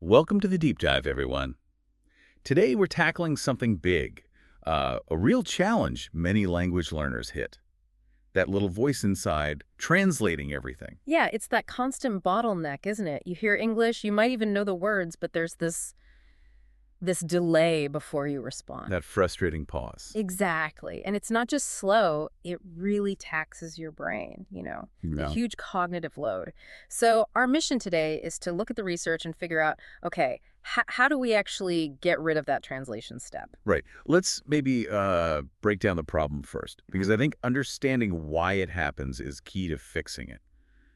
Welcome to the deep dive, everyone. Today we're tackling something big, a real challenge many language learners hit. That little voice inside translating everything. Yeah, it's that constant bottleneck, isn't it? You hear English, you might even know the words, but there's this delay before you respond. That frustrating pause. Exactly. And it's not just slow, it really taxes your brain, a Yeah. huge cognitive load. So our mission today is to look at the research and figure out, okay, how do we actually get rid of that translation step? Right. Let's maybe break down the problem first, because I think understanding why it happens is key to fixing it.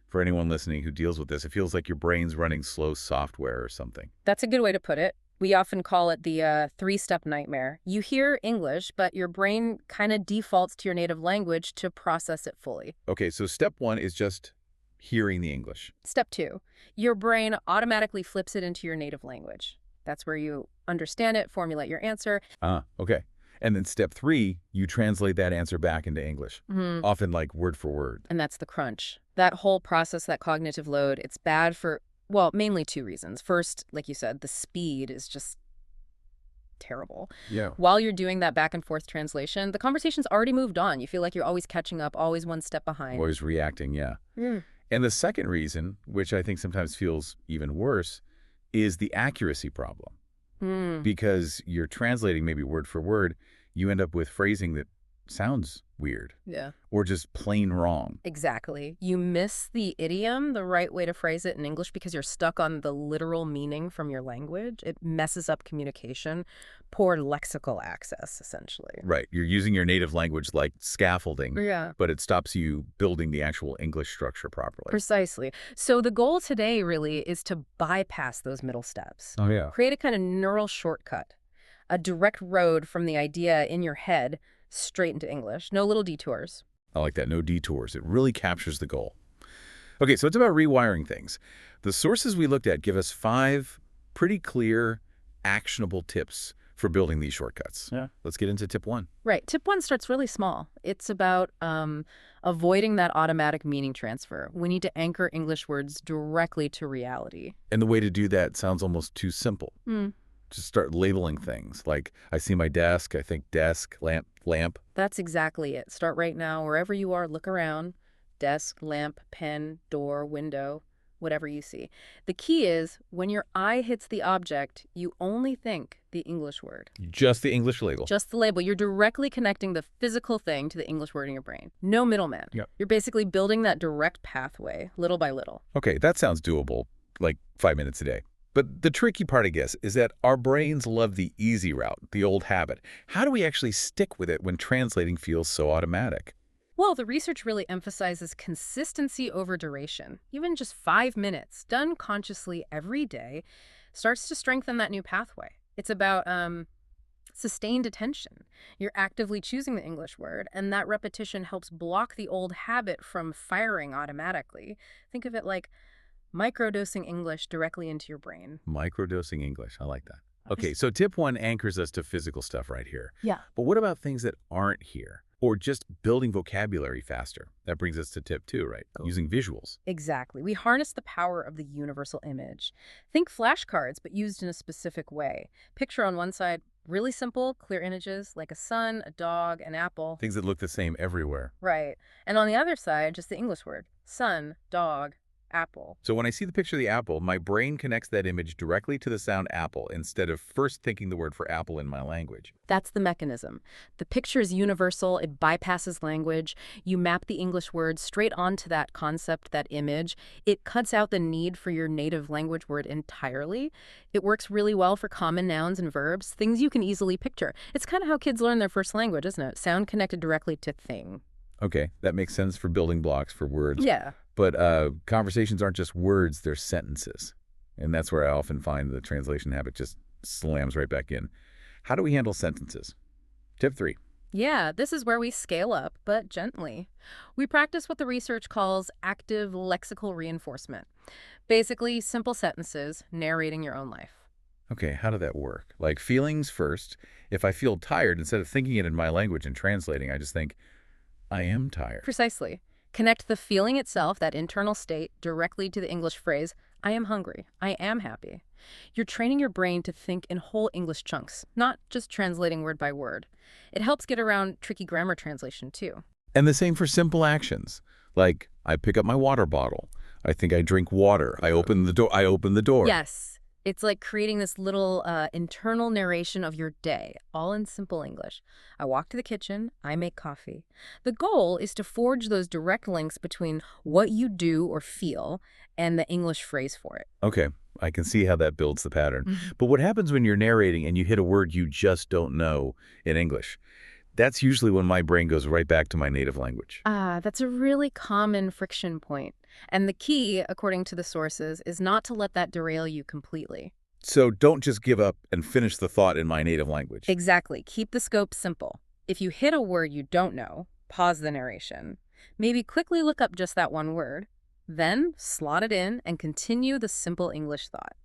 For anyone listening who deals with this, it feels like your brain's running slow software or something. That's a good way to put it. We often call it the three-step nightmare. You hear English, but your brain kind of defaults to your native language to process it fully. Okay, so step one is just hearing the English. Step two, your brain automatically flips it into your native language. That's where you understand it, formulate your answer. Ah, okay. And then step three, you translate that answer back into English, Mhm. often like word for word. And that's the crunch. That whole process, that cognitive load, it's bad for, well, mainly two reasons. First, like you said, the speed is just terrible. Yeah. While you're doing that back and forth translation, the conversation's already moved on. You feel like you're always catching up, always one step behind. Always reacting, yeah. Mm. And the second reason, which I think sometimes feels even worse, is the accuracy problem. Mm. Because you're translating maybe word for word, you end up with phrasing that sounds weird Yeah. or just plain wrong. Exactly. You miss the idiom, the right way to phrase it in English, because you're stuck on the literal meaning from your language. It messes up communication, poor lexical access, essentially. Right. You're using your native language like scaffolding, Yeah. but it stops you building the actual English structure properly. Precisely. So the goal today really is to bypass those middle steps. Oh, yeah. Create a kind of neural shortcut, a direct road from the idea in your head straight into English. No little detours. I like that. No detours. It really captures the goal. Okay, so it's about rewiring things. The sources we looked at give us 5 pretty clear, actionable tips for building these shortcuts. Yeah. Let's get into tip 1. Right. Tip one starts really small. It's about avoiding that automatic meaning transfer. We need to anchor English words directly to reality. And the way to do that sounds almost too simple. Hmm. Just start labeling things. Like, I see my desk, I think desk, lamp, lamp. That's exactly it. Start right now. Wherever you are, look around. Desk, lamp, pen, door, window, whatever you see. The key is when your eye hits the object, you only think the English word. Just the English label. Just the label. You're directly connecting the physical thing to the English word in your brain. No middleman. Yep. You're basically building that direct pathway, little by little. Okay, that sounds doable, like 5 minutes a day. But the tricky part, I guess, is that our brains love the easy route, the old habit. How do we actually stick with it when translating feels so automatic? Well, the research really emphasizes consistency over duration. Even just 5 minutes, done consciously every day, starts to strengthen that new pathway. It's about sustained attention. You're actively choosing the English word, and that repetition helps block the old habit from firing automatically. Think of it like microdosing English directly into your brain. Microdosing English. I like that. Okay, so tip 1 anchors us to physical stuff right here. Yeah. But what about things that aren't here? Or just building vocabulary faster? That brings us to tip 2, right? Cool. Using visuals. Exactly. We harness the power of the universal image. Think flashcards, but used in a specific way. Picture on one side, really simple, clear images like a sun, a dog, an apple. Things that look the same everywhere. Right. And on the other side, just the English word, sun, dog, apple. So when I see the picture of the apple, my brain connects that image directly to the sound apple instead of first thinking the word for apple in my language. That's the mechanism. The picture is universal. It bypasses language. You map the English word straight onto that concept, that image. It cuts out the need for your native language word entirely. It works really well for common nouns and verbs, things you can easily picture. It's kind of how kids learn their first language, isn't it? Sound connected directly to thing. Okay, that makes sense for building blocks for words. Yeah. But conversations aren't just words, they're sentences. And that's where I often find the translation habit just slams right back in. How do we handle sentences? Tip 3. Yeah, this is where we scale up, but gently. We practice what the research calls active lexical reinforcement. Basically, simple sentences narrating your own life. Okay, how did that work? Like feelings first. If I feel tired, instead of thinking it in my language and translating, I just think, I am tired. Precisely. Connect the feeling itself, that internal state, directly to the English phrase, I am hungry, I am happy. You're training your brain to think in whole English chunks, not just translating word by word. It helps get around tricky grammar translation, too. And the same for simple actions, like I pick up my water bottle. I think I drink water. I open the door. I open the door. Yes, it's like creating this little internal narration of your day, all in simple English. I walk to the kitchen, I make coffee. The goal is to forge those direct links between what you do or feel and the English phrase for it. Okay, I can see how that builds the pattern. Mhm. But what happens when you're narrating and you hit a word you just don't know in English? That's usually when my brain goes right back to my native language. That's a really common friction point. And the key, according to the sources, is not to let that derail you completely. So don't just give up and finish the thought in my native language. Exactly. Keep the scope simple. If you hit a word you don't know, pause the narration. Maybe quickly look up just that one word. Then slot it in and continue the simple English thought.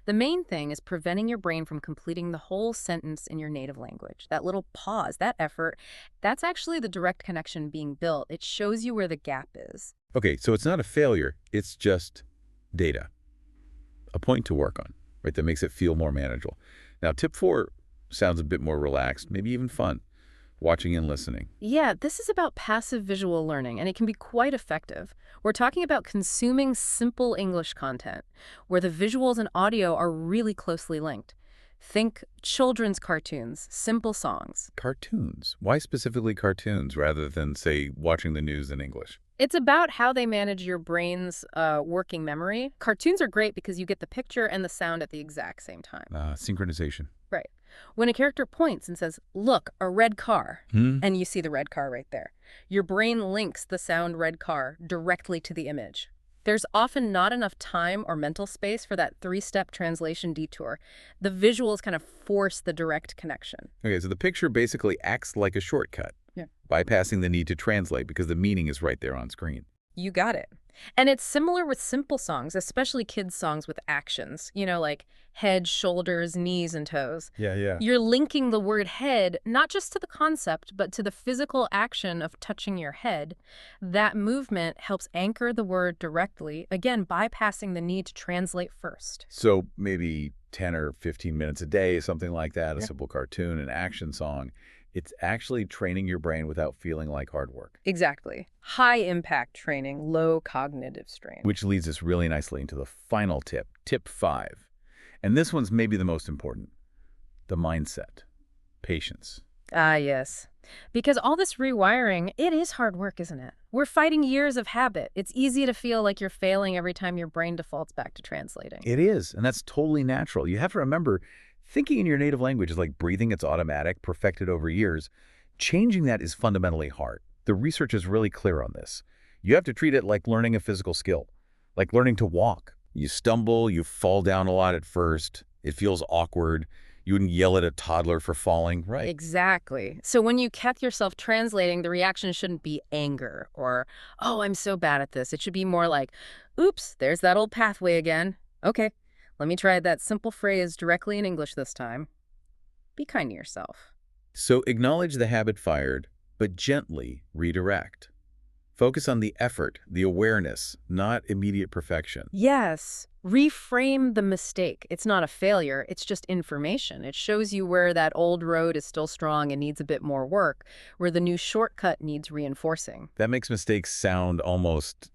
The main thing is preventing your brain from completing the whole sentence in your native language. That little pause, that effort, that's actually the direct connection being built. It shows you where the gap is. Okay, so it's not a failure. It's just data, a point to work on, right, that makes it feel more manageable. Now, tip 4 sounds a bit more relaxed, maybe even fun, watching and listening. Yeah, this is about passive visual learning, and it can be quite effective. We're talking about consuming simple English content, where the visuals and audio are really closely linked. Think children's cartoons, simple songs. Cartoons. Why specifically cartoons rather than, say, watching the news in English? It's about how they manage your brain's working memory. Cartoons are great because you get the picture and the sound at the exact same time. Synchronization. Right. When a character points and says, "Look, a red car," Hmm? and you see the red car right there, your brain links the sound red car directly to the image. There's often not enough time or mental space for that three-step translation detour. The visuals kind of force the direct connection. Okay, so the picture basically acts like a shortcut, Yeah. bypassing the need to translate because the meaning is right there on screen. You got it. And it's similar with simple songs, especially kids' songs with actions, like head, shoulders, knees, and toes. Yeah. You're linking the word head not just to the concept, but to the physical action of touching your head. That movement helps anchor the word directly, again, bypassing the need to translate first. So maybe 10 or 15 minutes a day, something like that, a Yeah. simple cartoon, an action song. It's actually training your brain without feeling like hard work. Exactly. High impact training, low cognitive strain. Which leads us really nicely into the final tip, tip 5. And this one's maybe the most important, the mindset, patience. Ah, yes. Because all this rewiring, it is hard work, isn't it? We're fighting years of habit. It's easy to feel like you're failing every time your brain defaults back to translating. It is, and that's totally natural. You have to remember, thinking in your native language is like breathing. It's automatic, perfected over years. Changing that is fundamentally hard. The research is really clear on this. You have to treat it like learning a physical skill, like learning to walk. You stumble, you fall down a lot at first. It feels awkward. You wouldn't yell at a toddler for falling, right? Exactly. So when you catch yourself translating, the reaction shouldn't be anger or, "Oh, I'm so bad at this." It should be more like, "Oops, there's that old pathway again. Okay, let me try that simple phrase directly in English this time." Be kind to yourself. So acknowledge the habit fired, but gently redirect. Focus on the effort, the awareness, not immediate perfection. Yes. Reframe the mistake. It's not a failure. It's just information. It shows you where that old road is still strong and needs a bit more work, where the new shortcut needs reinforcing. That makes mistakes sound almost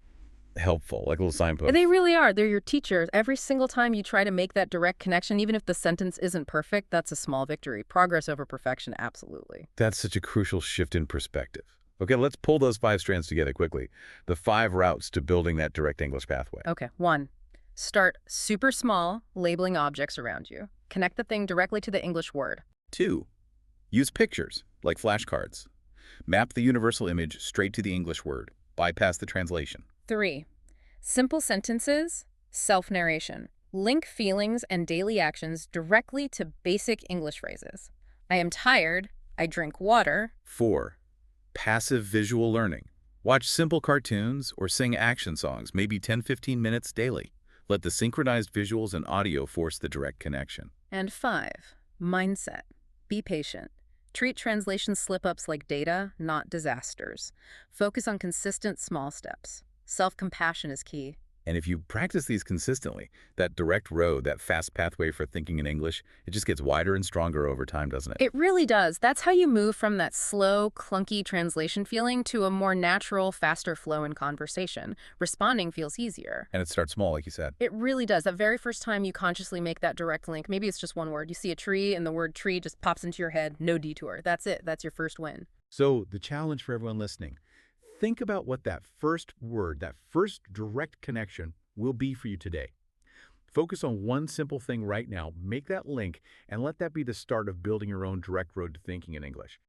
helpful, like little signposts. They really are. They're your teachers. Every single time you try to make that direct connection, even if the sentence isn't perfect, that's a small victory. Progress over perfection, absolutely. That's such a crucial shift in perspective. Okay, let's pull those 5 strands together quickly. The 5 routes to building that direct English pathway. Okay, 1. Start super small, labeling objects around you. Connect the thing directly to the English word. 2. Use pictures, like flashcards. Map the universal image straight to the English word. Bypass the translation. 3. Simple sentences, self-narration. Link feelings and daily actions directly to basic English phrases. I am tired. I drink water. 4. Passive visual learning. Watch simple cartoons or sing action songs, maybe 10-15 minutes daily. Let the synchronized visuals and audio force the direct connection. And 5. Mindset. Be patient. Treat translation slip-ups like data, not disasters. Focus on consistent small steps. Self-compassion is key. And if you practice these consistently, that direct road, that fast pathway for thinking in English, it just gets wider and stronger over time, doesn't it? It really does. That's how you move from that slow, clunky translation feeling to a more natural, faster flow in conversation. Responding feels easier. And it starts small, like you said. It really does. The very first time you consciously make that direct link, maybe it's just one word. You see a tree and the word tree just pops into your head, no detour. That's it. That's your first win. So the challenge for everyone listening, think about what that first word, that first direct connection will be for you today. Focus on one simple thing right now, make that link, and let that be the start of building your own direct road to thinking in English.